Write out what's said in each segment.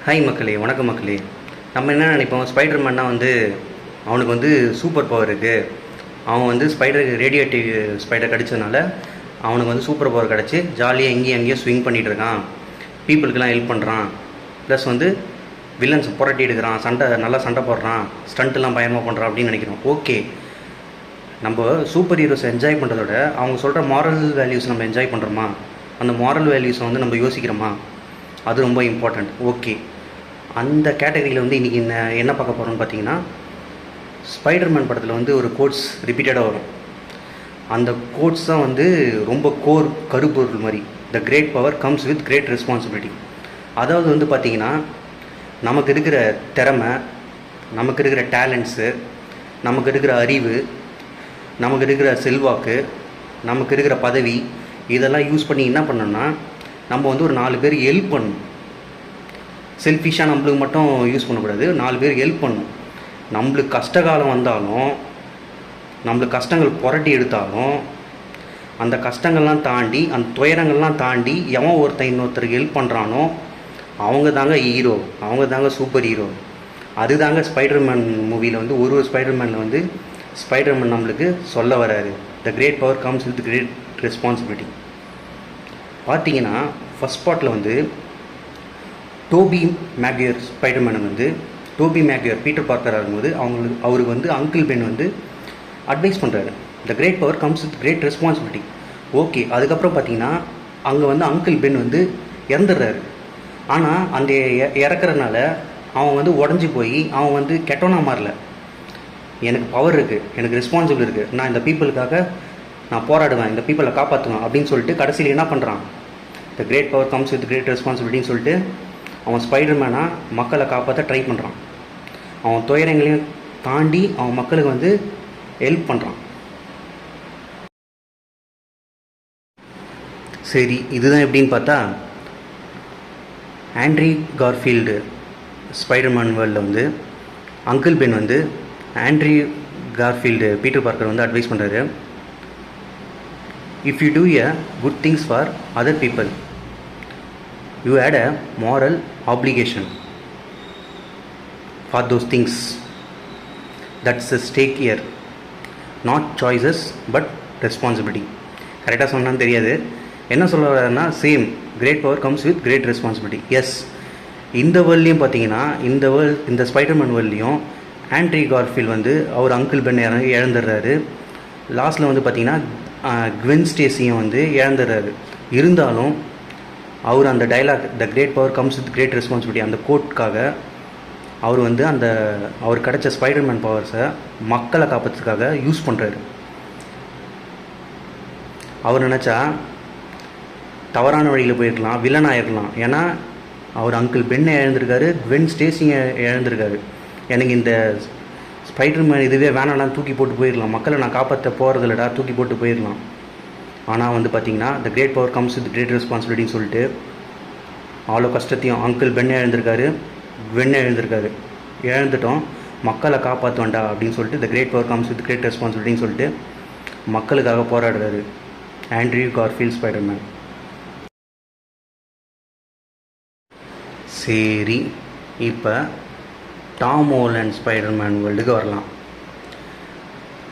Hi மக்களே, வணக்கம் மக்களே. நம்ம என்ன நினைப்போம், ஸ்பைடர்மேன்னா அவனுக்கு சூப்பர் பவர் இருக்குது. அவன் ரேடியேட்டிவ் ஸ்பைடர் கிடச்சதுனால அவனுக்கு சூப்பர் பவர் கிடச்சி ஜாலியாக எங்கேயும் ஸ்விங் பண்ணிகிட்டு இருக்கான், பீப்புளுக்கெல்லாம் ஹெல்ப் பண்ணுறான், ப்ளஸ் வில்லன்ஸ் புரட்டி எடுக்கிறான், நல்லா சண்டை போடுறான், ஸ்டண்ட்டெல்லாம் பயமாக பண்ணுறான் அப்படின்னு நினைக்கிறோம். ஓகே, நம்ம சூப்பர் ஹீரோஸ் என்ஜாய் பண்ணுறதோட அவங்க சொல்கிற மாரல் வேல்யூஸ் நம்ம என்ஜாய் பண்ணுறோமா, அந்த மாரல் வேல்யூஸை நம்ம யோசிக்கிறோமா, அது ரொம்ப இம்பார்ட்டண்ட். ஓகே, அந்த கேட்டகரியில் இன்றைக்கி என்ன பார்க்க போகிறோம்னு பார்த்தீங்கன்னா, ஸ்பைடர்மேன் படத்தில் ஒரு கோட்ஸ் ரிப்பீட்டடாக வரும். அந்த கோட்ஸ் தான் ரொம்ப கோர் கருப்பொருள் மாதிரி. The great power comes with great responsibility. அதாவது பார்த்தீங்கன்னா, நமக்கு இருக்கிற திறமை, நமக்கு இருக்கிற டேலண்ட்ஸு, நமக்கு இருக்கிற அறிவு, நமக்கு இருக்கிற செல்வாக்கு, நமக்கு இருக்கிற பதவி, இதெல்லாம் யூஸ் பண்ணி என்ன பண்ணோம்னா நம்ம ஒரு 4 பேருக்கு ஹெல்ப் பண்ணணும். செல்ஃபிஷாக நம்மளுக்கு மட்டும் யூஸ் பண்ணக்கூடாது, 4 பேருக்கு ஹெல்ப் பண்ணணும். நம்மளுக்கு கஷ்டகாலம் வந்தாலும், நம்மளுக்கு கஷ்டங்கள் புரட்டி எடுத்தாலும், அந்த கஷ்டங்கள்லாம் தாண்டி, அந்த துயரங்கள்லாம் தாண்டி எவன் இன்னொருத்தருக்கு ஹெல்ப் பண்ணுறானோ அவங்க தாங்க ஹீரோ, அவங்க தாங்க சூப்பர் ஹீரோ. அதுதாங்க ஸ்பைடர்மேன் மூவியில் ஒரு ஸ்பைடர்மேனில் ஸ்பைடர்மேன் நம்மளுக்கு சொல்ல வராரு. The great power comes with great responsibility. பார்த்தீங்கன்னா ஃபஸ்ட் பார்ட்டில் டோபி மேக்யூர் ஸ்பைடர்மேனை டோபி மேக்யூர் பீட்டர் பார்க்கர் ஆகும்போது அவருக்கு அங்கிள் பென் அட்வைஸ் பண்ணுறாரு. The great power comes with great responsibility. Okay, அதுக்கப்புறம் பார்த்தீங்கன்னா அங்கே அங்கிள் பென் இறந்துடுறாரு. ஆனால் அந்த இறக்குறதுனால அவன் உடஞ்சி போய் அவன் கெட்டோனா மாறல. எனக்கு பவர் இருக்குது, எனக்கு ரெஸ்பான்சிபிள் இருக்குது, நான் இந்த பீப்புளுக்காக நான் போராடுவேன், இந்த பீப்புளை காப்பாற்றுவேன் அப்படின்னு சொல்லிட்டு கடைசியில் என்ன பண்ணுறான், the great power comes with great ரெஸ்பான்சிபிலிட்டின்னு சொல்லிட்டு அவன் ஸ்பைடர்மேனாக மக்களை காப்பாற்ற ட்ரை பண்ணுறான். அவன் துயரங்களையும் தாண்டி அவன் மக்களுக்கு ஹெல்ப் பண்ணுறான். சரி, இதுதான் எப்படின்னு பார்த்தா, ஆண்ட்ரூ கார்ஃபீல்டு ஸ்பைடர்மேன் வேர்ல்டில் uncle Ben Andrew Garfield Peter Parker advice பண்ணுறாரு. If you do a good things for other people, you had a moral obligation for those things. That's the stake here. Not choices but responsibility. கரெக்டாக சொன்னான்னு தெரியாது, என்ன சொல்ல வர்றாருன்னா, same great power comes with great responsibility. Yes, இந்த வேர்ல்ட்லேயும் பார்த்தீங்கன்னா, இந்த ஸ்பைடர்மேன் வேர்ல்ட்லேயும் ஆண்ட்ரூ கார்ஃபீல்டு அவர் அங்கிள் பென் இழந்துடுறாரு. லாஸ்ட்டில் பார்த்தீங்கன்னா க்வென் ஸ்டேசியும் இழந்துடுறாரு. இருந்தாலும் அவர் அந்த dialogue, the great power comes with great responsibility, அந்த கோட்காக அவர் அவர் கிடச்ச ஸ்பைடர்மேன் பவர்ஸை மக்களை காப்பாற்றுறதுக்காக யூஸ் பண்ணுறாரு. அவர் நினச்சா தவறான வழியில் போயிருக்கலாம், வில்லன் ஆகிருக்கலாம். ஏன்னா அவர் அங்கிள் பென்னை இழந்திருக்காரு, க்வென் ஸ்டேசியை இழந்திருக்காரு. எனக்கு இந்த ஸ்பைடர்மேன் இதுவே வேணாம், தூக்கி போட்டு போயிடலாம், மக்களை நான் காப்பாற்ற போகிறதில்லடா, தூக்கி போட்டு போயிடலாம். ஆனால் பார்த்தீங்கன்னா the great power comes with great ரெஸ்பான்சிபிலிட்டின்னு சொல்லிட்டு அவ்வளோ கஷ்டத்தையும் அங்கிள் பென்னை இழந்திருக்காரு, க்வென்னை இழந்திருக்காரு. இழந்துட்டோம், மக்களை காப்பாற்றுவேண்டா அப்படின்னு சொல்லிட்டு the great power comes with great ரெஸ்பான்சிபிலிட்டின்னு சொல்லிட்டு மக்களுக்காக போராடுறாரு ஆண்ட்ரூ கார்ஃபீல்டு ஸ்பைடர்மேன். சரி, இப்போ டாம் ஹாலண்ட் ஸ்பைடர்மேன் வேர்ல்டுக்கு வரலாம்.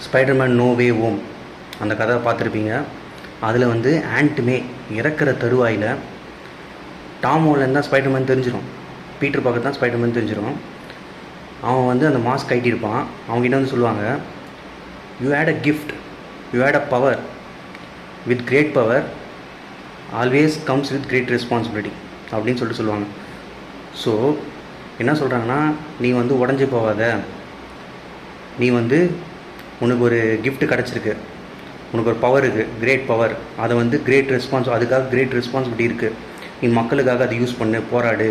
ஸ்பைடர்மேன் நோ வே ஹோம் அந்த கதை பார்த்துருப்பீங்க. அதில் ஆண்ட்மே இறக்குற தருவாயில் டாம் ஹாலண்ட் தான் ஸ்பைடர்மேன் தெரிஞ்சிடும், பீட்டர் பார்க்கர் தான் ஸ்பைடர்மேன் தெரிஞ்சிடும். அவன் அந்த மாஸ்க் கட்டியிருப்பான். அவங்ககிட்ட சொல்லுவாங்க, you had a gift, you had a power, with great power always comes with great responsibility அப்படின்னு சொல்லுவாங்க. ஸோ என்ன சொல்கிறாங்கன்னா, நீ உடஞ்சி போகாத, நீ உனக்கு ஒரு கிஃப்ட் கிடச்சிருக்கு, உனக்கு ஒரு பவர் இருக்குது, கிரேட் பவர், அதை கிரேட் அதுக்காக கிரேட் ரெஸ்பான்சிபிலிட்டி இருக்குது, நீ மக்களுக்காக அதை யூஸ் பண்ணு, போராடு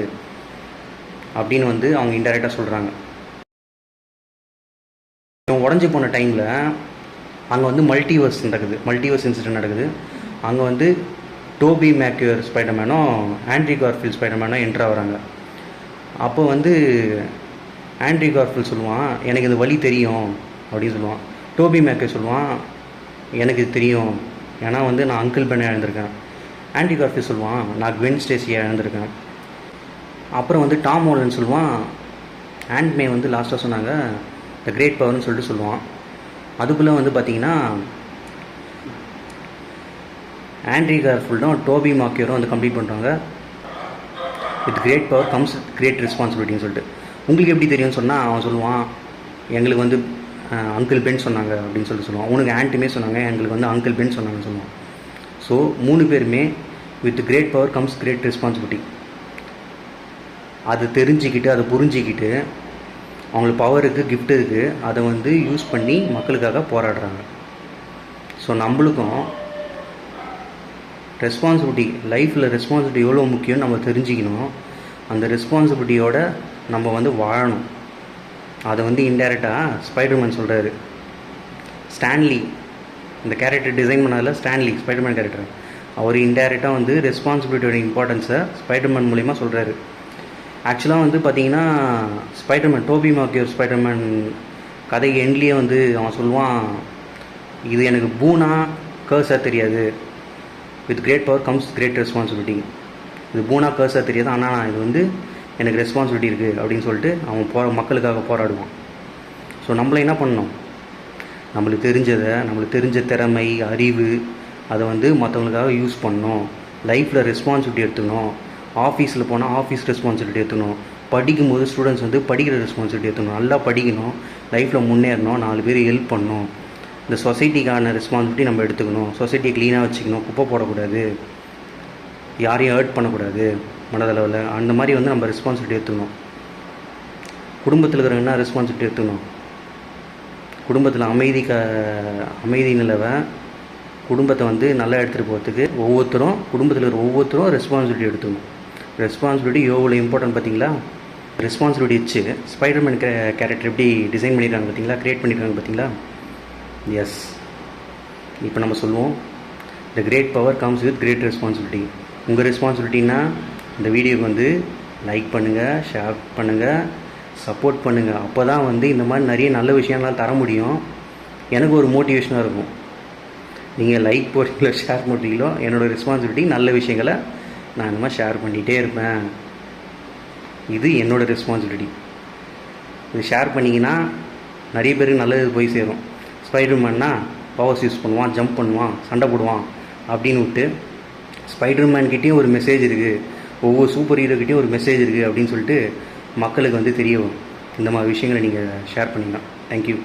அப்படின்னு அவங்க இன்டெரக்டாக சொல்கிறாங்க. இவன் உடஞ்சி போன டைமில் அங்கே மல்டிவர்ஸ் இன்சிடென்ட் நடக்குது. அங்கே டோபி மேக்யூர் ஸ்பைடர்மேனும் ஆண்ட்ரூ கார்ஃபீல்டு ஸ்பைடர்மேனும் என்ட்ரு ஆகிறாங்க. அப்போ ஆண்ட்ரூ கார்ஃபீல்டு சொல்லுவான், எனக்கு இந்த வழி தெரியும் அப்படின்னு சொல்லுவான். டோபி மேக்யூர் சொல்லுவான், எனக்கு இது தெரியும், ஏன்னா நான் அங்கிள் பென்னை இழந்திருக்கேன். ஆண்ட்ரூ கார்ஃபீல்டு சொல்லுவான், நான் க்வென் ஸ்டேசியை இழந்திருக்கேன். அப்புறம் வந்து டாம் ஹாலண்ட் சொல்லுவான், ஆண்ட்மே வந்து லாஸ்ட்டாக சொன்னாங்க த கிரேட் பவர்னு சொல்லிட்டு சொல்லுவான். அதுக்குள்ளே வந்து பார்த்தீங்கன்னா ஆண்ட்ரூ கார்ஃபீல்டும் டோபி மாக்கியரும் வந்து கம்ப்ளீட் பண்ணுறாங்க with great power comes great ரெஸ்பான்சிபிலிட்டின்னு சொல்லிட்டு. உங்களுக்கு எப்படி தெரியும்னு சொன்னால் அவன் சொல்லுவான், எங்களுக்கு வந்து அங்கிள் பென் சொன்னாங்க அப்படின்னு சொல்லுவான். உனக்கு ஆண்ட்டுமே சொன்னாங்க, எங்களுக்கு வந்து அங்கிள் பென் சொன்னாங்கன்னு சொல்லுவான். ஸோ 3 பேருமே with great power comes great responsibility. அது தெரிஞ்சுக்கிட்டு அதை புரிஞ்சிக்கிட்டு அவங்களுக்கு பவருக்கு கிஃப்ட் இருக்குது, அதை வந்து யூஸ் பண்ணி மக்களுக்காக போராடுறாங்க. ஸோ நம்மளுக்கும் ரெஸ்பான்சிபிலிட்டி, லைஃப்பில் ரெஸ்பான்சிபிலிட்டி எவ்வளோ முக்கியம்னு நம்ம தெரிஞ்சுக்கணும். அந்த ரெஸ்பான்சிபிலிட்டியோட நம்ம வந்து வாழணும். அதை வந்து இன்டைரக்டாக ஸ்பைடர்மேன் சொல்கிறாரு. ஸ்டான்லி இந்த கேரக்டர் டிசைன் பண்ணதில் ஸ்டான்லி ஸ்பைடர்மேன் கேரக்டர், அவர் இன்டைரக்டாக வந்து ரெஸ்பான்சிபிலிட்டியோட இம்பார்ட்டன்ஸை ஸ்பைடர்மேன் மூலிமா சொல்கிறாரு. ஆக்சுவலாக வந்து பார்த்திங்கன்னா ஸ்பைடர்மேன் டோபி மாக்கியோர் ஸ்பைடர்மேன் கதை எண்ட்லேயே வந்து அவன் சொல்லுவான், இது எனக்கு பூனா கர்ஸாக தெரியாது, with great power comes great responsibility. இது பூனா கர்ஸாக தெரியாது, ஆனால் இது வந்து எனக்கு ரெஸ்பான்சிபிலிட்டி இருக்குது அப்படின்னு சொல்லிட்டு அவன் மக்களுக்காக போராடுவான். ஸோ நம்மள என்ன பண்ணணும், நம்மளுக்கு தெரிஞ்ச திறமை அறிவு அதை வந்து மற்றவங்களுக்காக யூஸ் பண்ணணும். லைஃப்பில் ரெஸ்பான்சிபிலிட்டி எடுத்துக்கணும். ஆஃபீஸில் போனால் ஆஃபீஸ் ரெஸ்பான்சிபிலிட்டி எடுத்துக்கணும். படிக்கும்போது ஸ்டூடெண்ட்ஸ் வந்து படிக்கிற ரெஸ்பான்சிபிலிட்டி எடுத்துக்கணும். நல்லா படிக்கணும், லைஃப்பில் முன்னேறணும், 4 பேர் ஹெல்ப் பண்ணணும். இந்த சொசைட்டிக்கான ரெஸ்பான்சிபிலிட்டி நம்ம எடுத்துக்கணும். சொசைட்டியை க்ளீனாக வச்சுக்கணும், குப்பை போடக்கூடாது, யாரையும் ஹர்ட் பண்ணக்கூடாது மனதளவில். அந்த மாதிரி வந்து நம்ம ரெஸ்பான்சிபிலிட்டி எடுத்துக்கணும். குடும்பத்தில் இருக்கிறவங்கன்னா ரெஸ்பான்சிபிலிட்டி எடுத்துக்கணும். குடும்பத்தில் அமைதி நிலவை குடும்பத்தை வந்து நல்லா எடுத்துகிட்டு போகிறதுக்கு குடும்பத்தில் இருக்கிற ஒவ்வொருத்தரும் ரெஸ்பான்சிபிலிட்டி எடுத்துக்கணும். ரெஸ்பான்சிபிலிட்டி எவ்வளோ இம்பார்ட்டன்ட் பார்த்தீங்களா? ரெஸ்பான்சிபிலிட்டி வச்சு ஸ்பைடர்மேன் கேரக்டர் எப்படி டிசைன் பண்ணியிருக்காங்க பார்த்தீங்களா, க்ரியேட் பண்ணியிருக்காங்க பார்த்தீங்களா? எஸ். இப்போ நம்ம சொல்லுவோம், the great power comes with great responsibility. உங்கள் ரெஸ்பான்சிபிலிட்டின்னா இந்த வீடியோக்கு வந்து லைக் பண்ணுங்கள், ஷேர் பண்ணுங்கள், சப்போர்ட் பண்ணுங்கள். அப்போ தான் வந்து இந்த மாதிரி நிறைய நல்ல விஷயங்கள்லாம் தர முடியும். எனக்கு ஒரு மோட்டிவேஷனாக இருக்கும். நீங்கள் லைக் போடுறீங்களோ ஷேர் பண்ணுறீங்களோ, என்னோடய ரெஸ்பான்சிபிலிட்டி நல்ல விஷயங்களை நான் இந்த மாதிரி ஷேர் பண்ணிகிட்டே இருப்பேன். இது என்னோடய ரெஸ்பான்சிபிலிட்டி. இது ஷேர் பண்ணிங்கன்னா நிறைய பேருக்கு நல்லது போய் சேரும். ஸ்பைடர்மேன்னா பவர்ஸ் யூஸ் பண்ணுவான், ஜம்ப் பண்ணுவான், சண்டை போடுவான் அப்படின்னு விட்டு ஸ்பைடர்மேன்கிட்டையும் ஒரு மெசேஜ் இருக்குது, ஒவ்வொரு சூப்பர் ஹீரோக்கிட்டையும் ஒரு மெசேஜ் இருக்குது அப்படின்னு சொல்லிட்டு மக்களுக்கு வந்து தெரிய வரும். இந்த மாதிரி விஷயங்களை நீங்கள் ஷேர் பண்ணிக்கலாம். தேங்க்யூ.